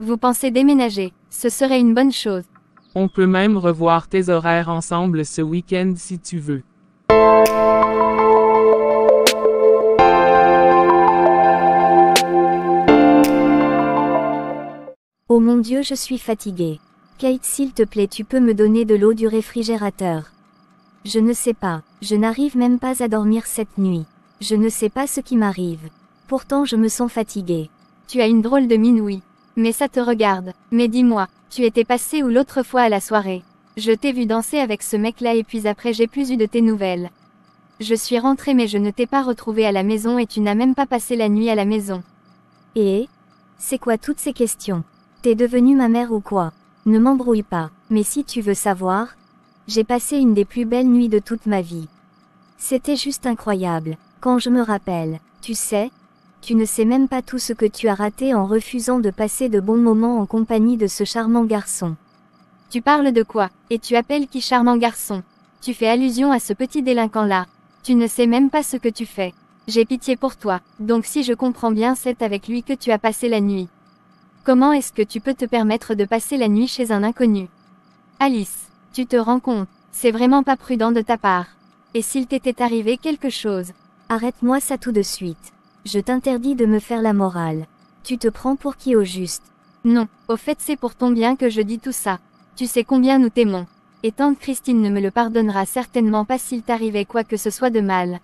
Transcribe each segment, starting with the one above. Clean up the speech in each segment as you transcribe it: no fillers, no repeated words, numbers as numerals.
vous pensez déménager, ce serait une bonne chose. On peut même revoir tes horaires ensemble ce week-end si tu veux. Oh mon Dieu, je suis fatiguée. Kate, s'il te plaît, tu peux me donner de l'eau du réfrigérateur. Je ne sais pas, je n'arrive même pas à dormir cette nuit. Je ne sais pas ce qui m'arrive. Pourtant je me sens fatiguée. Tu as une drôle de mine, oui. Mais ça te regarde. Mais dis-moi, tu étais passé où l'autre fois à la soirée? Je t'ai vu danser avec ce mec-là et puis après j'ai plus eu de tes nouvelles. Je suis rentrée mais je ne t'ai pas retrouvée à la maison et tu n'as même pas passé la nuit à la maison. Et c'est quoi toutes ces questions? T'es devenue ma mère ou quoi? Ne m'embrouille pas, mais si tu veux savoir, j'ai passé une des plus belles nuits de toute ma vie. C'était juste incroyable, quand je me rappelle, tu sais, tu ne sais même pas tout ce que tu as raté en refusant de passer de bons moments en compagnie de ce charmant garçon. Tu parles de quoi? Et tu appelles qui charmant garçon? Tu fais allusion à ce petit délinquant-là. Tu ne sais même pas ce que tu fais. J'ai pitié pour toi, donc si je comprends bien c'est avec lui que tu as passé la nuit. Comment est-ce que tu peux te permettre de passer la nuit chez un inconnu? Alice, tu te rends compte, c'est vraiment pas prudent de ta part. Et s'il t'était arrivé quelque chose? Arrête-moi ça tout de suite. Je t'interdis de me faire la morale. Tu te prends pour qui au juste? Non, au fait c'est pour ton bien que je dis tout ça. Tu sais combien nous t'aimons. Et tante Christine ne me le pardonnera certainement pas s'il t'arrivait quoi que ce soit de mal.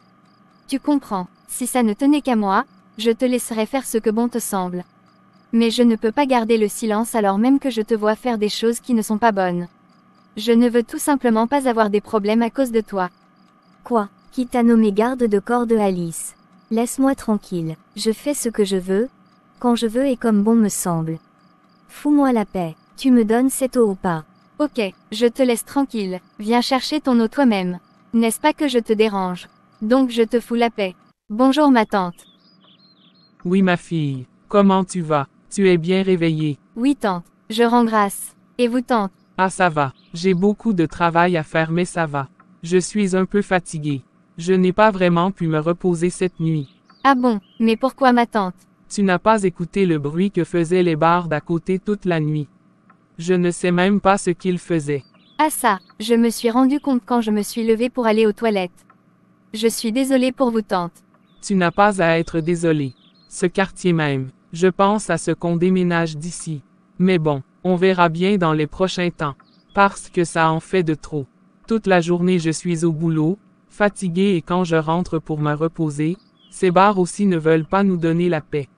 Tu comprends, si ça ne tenait qu'à moi, je te laisserais faire ce que bon te semble. Mais je ne peux pas garder le silence alors même que je te vois faire des choses qui ne sont pas bonnes. Je ne veux tout simplement pas avoir des problèmes à cause de toi. Quoi? Qui t'a nommé garde de corps de Alice? Laisse-moi tranquille, je fais ce que je veux, quand je veux et comme bon me semble. Fous-moi la paix, tu me donnes cette eau ou pas? Ok, je te laisse tranquille, viens chercher ton eau toi-même. N'est-ce pas que je te dérange? Donc je te fous la paix. Bonjour ma tante. Oui ma fille, comment tu vas? Tu es bien réveillée? Oui tante, je rends grâce. Et vous tante? Ah ça va, j'ai beaucoup de travail à faire mais ça va. Je suis un peu fatiguée. Je n'ai pas vraiment pu me reposer cette nuit. Ah bon, mais pourquoi ma tante? Tu n'as pas écouté le bruit que faisaient les bars d'à côté toute la nuit. Je ne sais même pas ce qu'ils faisaient. Ah ça, je me suis rendu compte quand je me suis levée pour aller aux toilettes. Je suis désolée pour vous tante. Tu n'as pas à être désolée. Ce quartier même, je pense à ce qu'on déménage d'ici. Mais bon, on verra bien dans les prochains temps. Parce que ça en fait de trop. Toute la journée je suis au boulot, fatiguée et quand je rentre pour me reposer, ces bars aussi ne veulent pas nous donner la paix.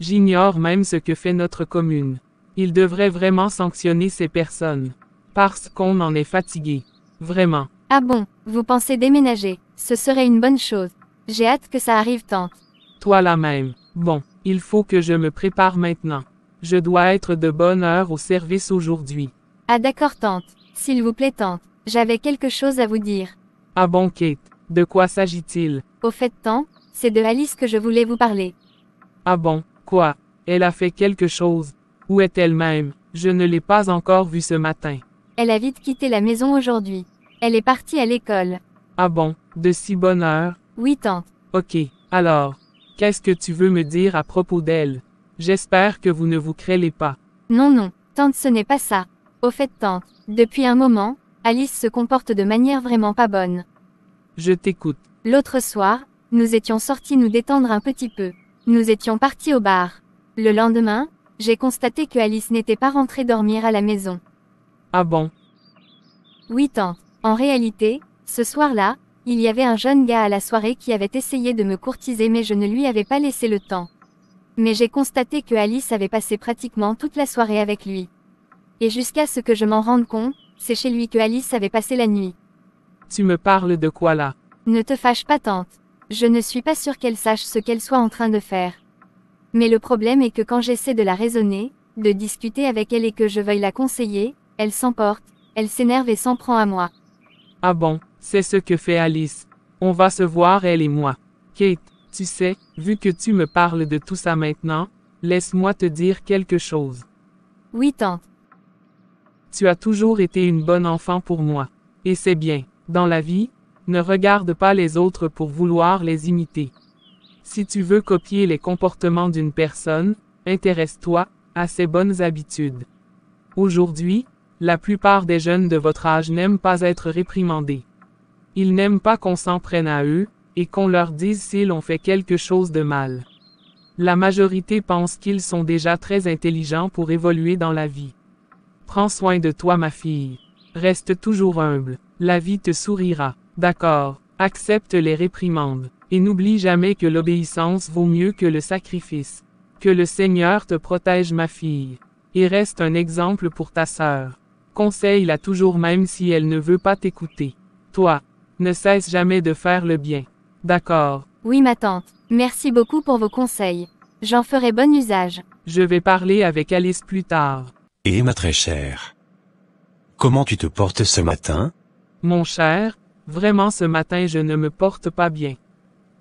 J'ignore même ce que fait notre commune. Ils devraient vraiment sanctionner ces personnes. Parce qu'on en est fatigué. Vraiment. Ah bon, vous pensez déménager, ce serait une bonne chose. J'ai hâte que ça arrive tante. Toi la même. Bon, il faut que je me prépare maintenant. Je dois être de bonne heure au service aujourd'hui. Ah d'accord tante, s'il vous plaît tante, j'avais quelque chose à vous dire. Ah bon Kate, de quoi s'agit-il? Au fait tante, c'est de Alice que je voulais vous parler. Ah bon, quoi? Elle a fait quelque chose. Où est-elle même? Je ne l'ai pas encore vue ce matin. Elle a vite quitté la maison aujourd'hui. Elle est partie à l'école. Ah bon, de si bonne heure? Oui tante. Ok, alors, qu'est-ce que tu veux me dire à propos d'elle? J'espère que vous ne vous crêlez pas. Non non, tante ce n'est pas ça. Au fait tante, depuis un moment, Alice se comporte de manière vraiment pas bonne. Je t'écoute. L'autre soir, nous étions sortis nous détendre un petit peu. Nous étions partis au bar. Le lendemain, j'ai constaté que Alice n'était pas rentrée dormir à la maison. Ah bon? Oui tante, en réalité, ce soir-là, il y avait un jeune gars à la soirée qui avait essayé de me courtiser mais je ne lui avais pas laissé le temps. Mais j'ai constaté que Alice avait passé pratiquement toute la soirée avec lui. Et jusqu'à ce que je m'en rende compte, c'est chez lui que Alice avait passé la nuit. Tu me parles de quoi là? Ne te fâche pas tante. Je ne suis pas sûre qu'elle sache ce qu'elle soit en train de faire. Mais le problème est que quand j'essaie de la raisonner, de discuter avec elle et que je veuille la conseiller, elle s'emporte, elle s'énerve et s'en prend à moi. Ah bon, c'est ce que fait Alice. On va se voir elle et moi. Kate, tu sais, vu que tu me parles de tout ça maintenant, laisse-moi te dire quelque chose. Oui tante. Tu as toujours été une bonne enfant pour moi. Et c'est bien. Dans la vie, ne regarde pas les autres pour vouloir les imiter. Si tu veux copier les comportements d'une personne, intéresse-toi, à ses bonnes habitudes. Aujourd'hui, la plupart des jeunes de votre âge n'aiment pas être réprimandés. Ils n'aiment pas qu'on s'en prenne à eux, et qu'on leur dise s'ils ont fait quelque chose de mal. La majorité pense qu'ils sont déjà très intelligents pour évoluer dans la vie. Prends soin de toi, ma fille. Reste toujours humble. La vie te sourira. D'accord, accepte les réprimandes. Et n'oublie jamais que l'obéissance vaut mieux que le sacrifice. Que le Seigneur te protège, ma fille. Et reste un exemple pour ta sœur. Conseille-la toujours même si elle ne veut pas t'écouter. Toi, ne cesse jamais de faire le bien. D'accord. Oui, ma tante. Merci beaucoup pour vos conseils. J'en ferai bon usage. Je vais parler avec Alice plus tard. Et ma très chère. Comment tu te portes ce matin? Mon cher, vraiment ce matin je ne me porte pas bien.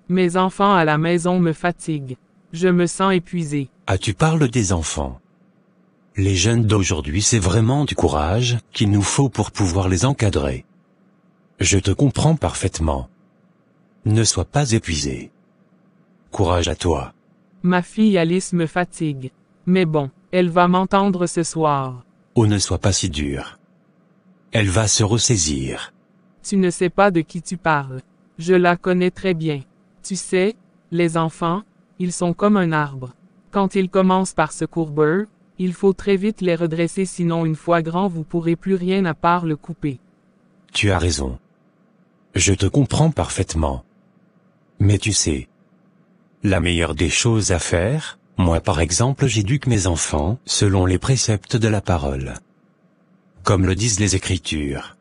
Mes enfants à la maison me fatiguent. Je me sens épuisé. Ah, tu parles des enfants. Les jeunes d'aujourd'hui, c'est vraiment du courage qu'il nous faut pour pouvoir les encadrer. Je te comprends parfaitement. Ne sois pas épuisé. Courage à toi. Ma fille Alice me fatigue. Mais bon, elle va m'entendre ce soir. Oh, ne sois pas si dur. Elle va se ressaisir. Tu ne sais pas de qui tu parles. Je la connais très bien. Tu sais, les enfants, ils sont comme un arbre. Quand ils commencent par se courber, il faut très vite les redresser sinon une fois grand vous pourrez plus rien à part le couper. Tu as raison. Je te comprends parfaitement. Mais tu sais, la meilleure des choses à faire, moi par exemple j'éduque mes enfants selon les préceptes de la parole. Comme le disent les Écritures.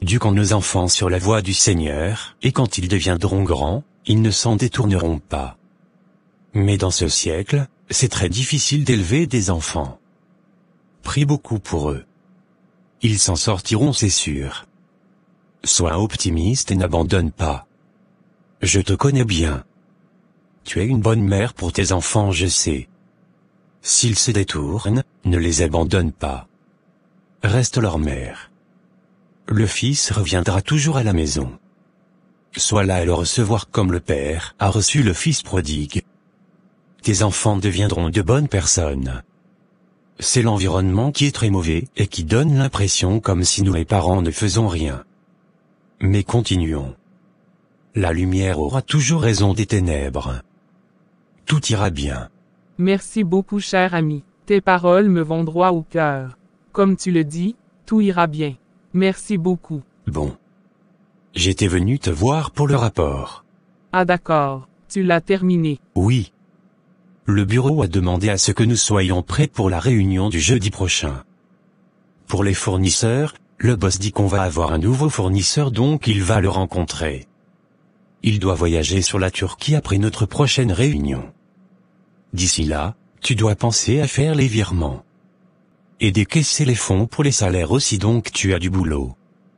Éduquons nos enfants sur la voie du Seigneur, et quand ils deviendront grands, ils ne s'en détourneront pas. Mais dans ce siècle, c'est très difficile d'élever des enfants. Prie beaucoup pour eux. Ils s'en sortiront, c'est sûr. Sois optimiste et n'abandonne pas. Je te connais bien. Tu es une bonne mère pour tes enfants, je sais. S'ils se détournent, ne les abandonne pas. Reste leur mère. Le fils reviendra toujours à la maison. Sois là à le recevoir comme le père a reçu le fils prodigue. Tes enfants deviendront de bonnes personnes. C'est l'environnement qui est très mauvais et qui donne l'impression comme si nous les parents ne faisons rien. Mais continuons. La lumière aura toujours raison des ténèbres. Tout ira bien. Merci beaucoup, cher ami. Tes paroles me vont droit au cœur. Comme tu le dis, tout ira bien. Merci beaucoup. Bon. J'étais venu te voir pour le rapport. Ah d'accord, tu l'as terminé. Oui. Le bureau a demandé à ce que nous soyons prêts pour la réunion du jeudi prochain. Pour les fournisseurs, le boss dit qu'on va avoir un nouveau fournisseur donc il va le rencontrer. Il doit voyager sur la Turquie après notre prochaine réunion. D'ici là, tu dois penser à faire les virements. Et décaisser les fonds pour les salaires aussi donc tu as du boulot.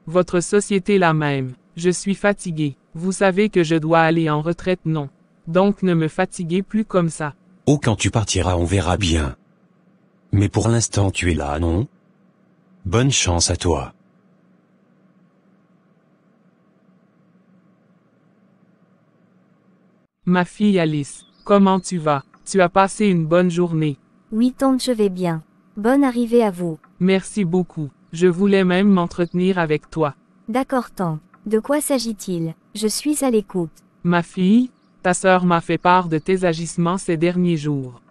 Votre société la même. Je suis fatigué. Vous savez que je dois aller en retraite, non. Donc ne me fatiguez plus comme ça. Oh, quand tu partiras on verra bien. Mais pour l'instant tu es là, non? Bonne chance à toi. Ma fille Alice, comment tu vas? Tu as passé une bonne journée. Oui tante, je vais bien. Bonne arrivée à vous. Merci beaucoup. Je voulais même m'entretenir avec toi. D'accord tante. De quoi s'agit-il? Je suis à l'écoute. Ma fille, ta sœur m'a fait part de tes agissements ces derniers jours.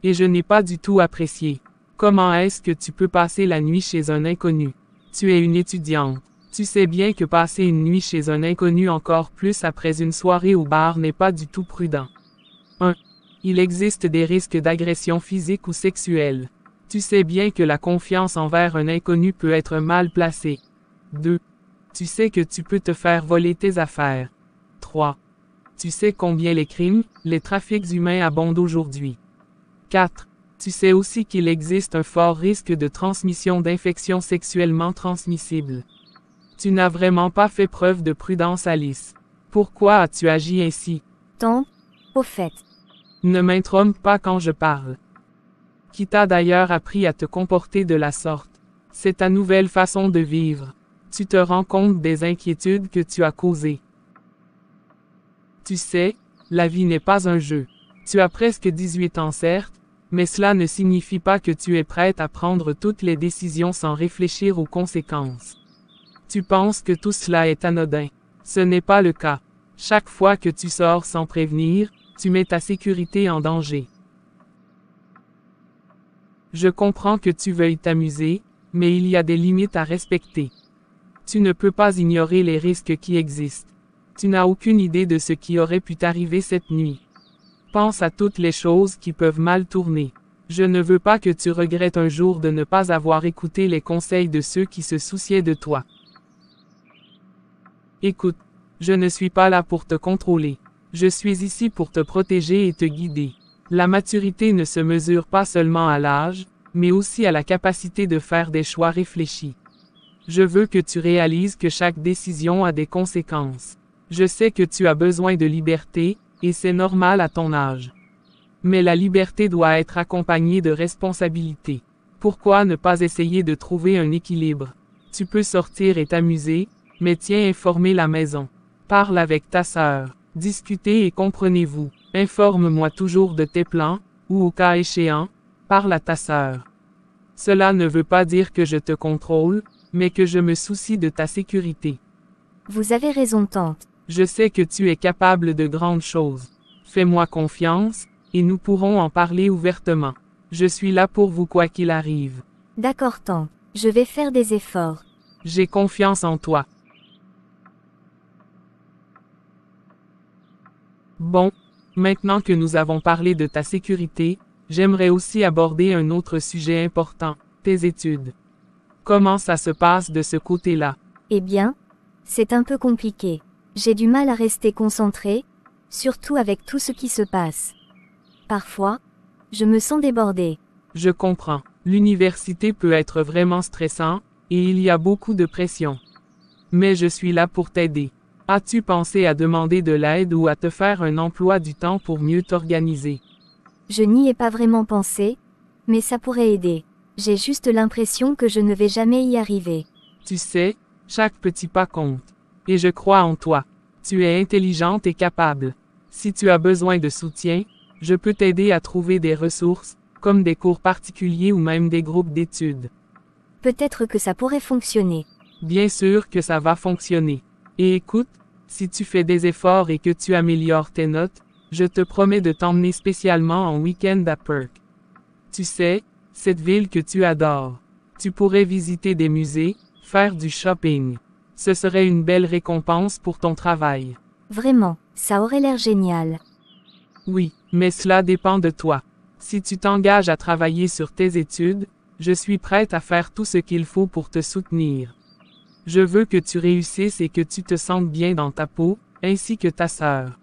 Et je n'ai pas du tout apprécié. Comment est-ce que tu peux passer la nuit chez un inconnu? Tu es une étudiante. Tu sais bien que passer une nuit chez un inconnu encore plus après une soirée au bar n'est pas du tout prudent. 1. Il existe des risques d'agression physique ou sexuelle. Tu sais bien que la confiance envers un inconnu peut être mal placée. 2. Tu sais que tu peux te faire voler tes affaires. 3. Tu sais combien les crimes, les trafics humains abondent aujourd'hui. 4. Tu sais aussi qu'il existe un fort risque de transmission d'infections sexuellement transmissibles. Tu n'as vraiment pas fait preuve de prudence, Alice. Pourquoi as-tu agi ainsi? Tante, au fait. Ne m'intrompe pas quand je parle. Qui t'a d'ailleurs appris à te comporter de la sorte? C'est ta nouvelle façon de vivre. Tu te rends compte des inquiétudes que tu as causées. Tu sais, la vie n'est pas un jeu. Tu as presque 18 ans certes, Mais cela ne signifie pas que tu es prête à prendre toutes les décisions sans réfléchir aux conséquences. Tu penses que tout cela est anodin. Ce n'est pas le cas. Chaque fois que tu sors sans prévenir, tu mets ta sécurité en danger. Je comprends que tu veuilles t'amuser, mais il y a des limites à respecter. Tu ne peux pas ignorer les risques qui existent. Tu n'as aucune idée de ce qui aurait pu t'arriver cette nuit. Pense à toutes les choses qui peuvent mal tourner. Je ne veux pas que tu regrettes un jour de ne pas avoir écouté les conseils de ceux qui se souciaient de toi. Écoute, je ne suis pas là pour te contrôler. Je suis ici pour te protéger et te guider. La maturité ne se mesure pas seulement à l'âge, mais aussi à la capacité de faire des choix réfléchis. Je veux que tu réalises que chaque décision a des conséquences. Je sais que tu as besoin de liberté, et c'est normal à ton âge. Mais la liberté doit être accompagnée de responsabilité. Pourquoi ne pas essayer de trouver un équilibre? Tu peux sortir et t'amuser, mais tiens informer la maison. Parle avec ta sœur. Discutez et comprenez-vous. Informe-moi toujours de tes plans, ou au cas échéant, parle à ta sœur. Cela ne veut pas dire que je te contrôle, mais que je me soucie de ta sécurité. Vous avez raison, tante. Je sais que tu es capable de grandes choses. Fais-moi confiance, et nous pourrons en parler ouvertement. Je suis là pour vous quoi qu'il arrive. D'accord, tante. Je vais faire des efforts. J'ai confiance en toi. Bon, maintenant que nous avons parlé de ta sécurité, j'aimerais aussi aborder un autre sujet important, tes études. Comment ça se passe de ce côté-là? Eh bien, c'est un peu compliqué. J'ai du mal à rester concentrée, surtout avec tout ce qui se passe. Parfois, je me sens débordée. Je comprends. L'université peut être vraiment stressant, et il y a beaucoup de pression. Mais je suis là pour t'aider. As-tu pensé à demander de l'aide ou à te faire un emploi du temps pour mieux t'organiser? Je n'y ai pas vraiment pensé, mais ça pourrait aider. J'ai juste l'impression que je ne vais jamais y arriver. Tu sais, chaque petit pas compte. Et je crois en toi. Tu es intelligente et capable. Si tu as besoin de soutien, je peux t'aider à trouver des ressources, comme des cours particuliers ou même des groupes d'études. Peut-être que ça pourrait fonctionner. Bien sûr que ça va fonctionner. Et écoute, si tu fais des efforts et que tu améliores tes notes, je te promets de t'emmener spécialement en week-end à Perk. Tu sais, cette ville que tu adores. Tu pourrais visiter des musées, faire du shopping. Ce serait une belle récompense pour ton travail. Vraiment, ça aurait l'air génial. Oui, mais cela dépend de toi. Si tu t'engages à travailler sur tes études, je suis prête à faire tout ce qu'il faut pour te soutenir. Je veux que tu réussisses et que tu te sentes bien dans ta peau, ainsi que ta sœur.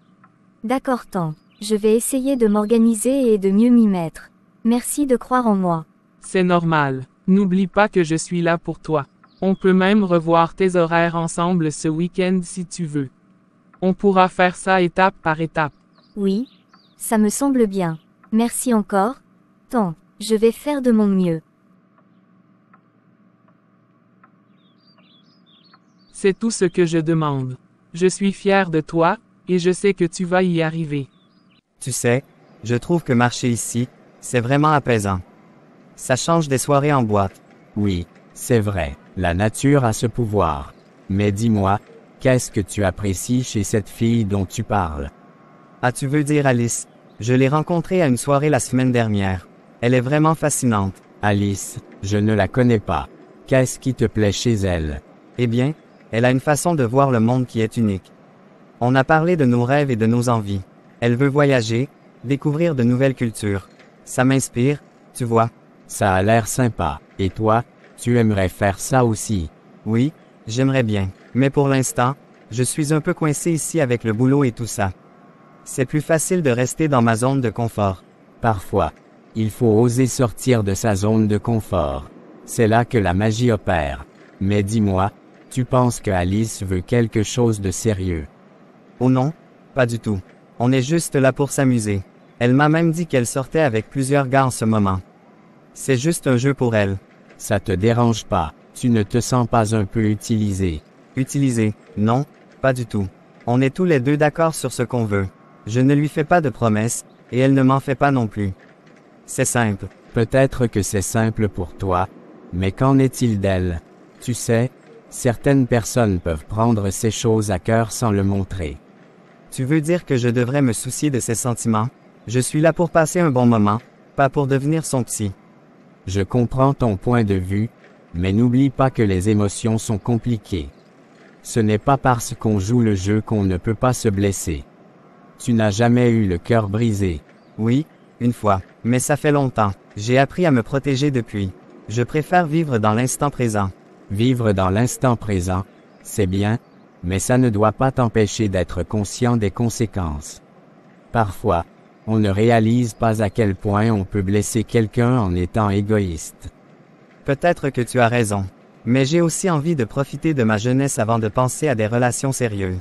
D'accord, tante. Je vais essayer de m'organiser et de mieux m'y mettre. Merci de croire en moi. C'est normal. N'oublie pas que je suis là pour toi. On peut même revoir tes horaires ensemble ce week-end si tu veux. On pourra faire ça étape par étape. Oui, ça me semble bien. Merci encore, tante. Je vais faire de mon mieux. C'est tout ce que je demande. Je suis fière de toi, et je sais que tu vas y arriver. Tu sais, je trouve que marcher ici, c'est vraiment apaisant. Ça change des soirées en boîte. Oui, c'est vrai, la nature a ce pouvoir. Mais dis-moi, qu'est-ce que tu apprécies chez cette fille dont tu parles? Ah, tu veux dire Alice? Je l'ai rencontrée à une soirée la semaine dernière. Elle est vraiment fascinante. Alice, je ne la connais pas. Qu'est-ce qui te plaît chez elle? Eh bien, elle a une façon de voir le monde qui est unique. On a parlé de nos rêves et de nos envies. Elle veut voyager, découvrir de nouvelles cultures. Ça m'inspire, tu vois. Ça a l'air sympa. Et toi, tu aimerais faire ça aussi? Oui, j'aimerais bien. Mais pour l'instant, je suis un peu coincé ici avec le boulot et tout ça. C'est plus facile de rester dans ma zone de confort. Parfois, il faut oser sortir de sa zone de confort. C'est là que la magie opère. Mais dis-moi, tu penses que Alice veut quelque chose de sérieux? Oh non, pas du tout. On est juste là pour s'amuser. Elle m'a même dit qu'elle sortait avec plusieurs gars en ce moment. C'est juste un jeu pour elle. Ça te dérange pas, tu ne te sens pas un peu utilisé? Utilisé? Non, pas du tout. On est tous les deux d'accord sur ce qu'on veut. Je ne lui fais pas de promesses, et elle ne m'en fait pas non plus. C'est simple. Peut-être que c'est simple pour toi, mais qu'en est-il d'elle? Tu sais, certaines personnes peuvent prendre ces choses à cœur sans le montrer. Tu veux dire que je devrais me soucier de ses sentiments? Je suis là pour passer un bon moment, pas pour devenir son psy. Je comprends ton point de vue, mais n'oublie pas que les émotions sont compliquées. Ce n'est pas parce qu'on joue le jeu qu'on ne peut pas se blesser. Tu n'as jamais eu le cœur brisé. Oui, une fois, mais ça fait longtemps. J'ai appris à me protéger depuis. Je préfère vivre dans l'instant présent. Vivre dans l'instant présent, c'est bien, mais ça ne doit pas t'empêcher d'être conscient des conséquences. Parfois, on ne réalise pas à quel point on peut blesser quelqu'un en étant égoïste. Peut-être que tu as raison. Mais j'ai aussi envie de profiter de ma jeunesse avant de penser à des relations sérieuses.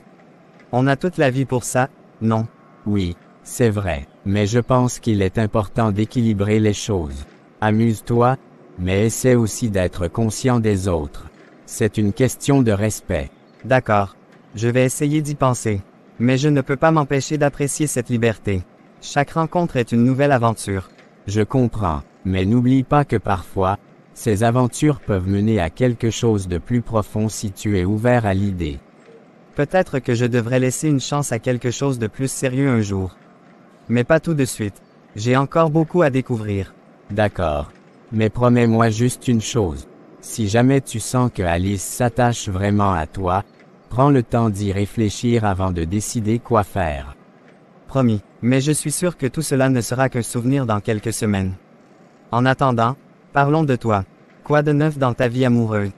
On a toute la vie pour ça, non? Oui, c'est vrai, mais je pense qu'il est important d'équilibrer les choses. Amuse-toi, mais essaie aussi d'être conscient des autres. C'est une question de respect. D'accord. Je vais essayer d'y penser. Mais je ne peux pas m'empêcher d'apprécier cette liberté. Chaque rencontre est une nouvelle aventure. Je comprends, mais n'oublie pas que parfois, ces aventures peuvent mener à quelque chose de plus profond si tu es ouvert à l'idée. Peut-être que je devrais laisser une chance à quelque chose de plus sérieux un jour. Mais pas tout de suite. J'ai encore beaucoup à découvrir. D'accord. Mais promets-moi juste une chose. Si jamais tu sens que Alice s'attache vraiment à toi, prends le temps d'y réfléchir avant de décider quoi faire. Promis, mais je suis sûr que tout cela ne sera qu'un souvenir dans quelques semaines. En attendant, parlons de toi. Quoi de neuf dans ta vie amoureuse?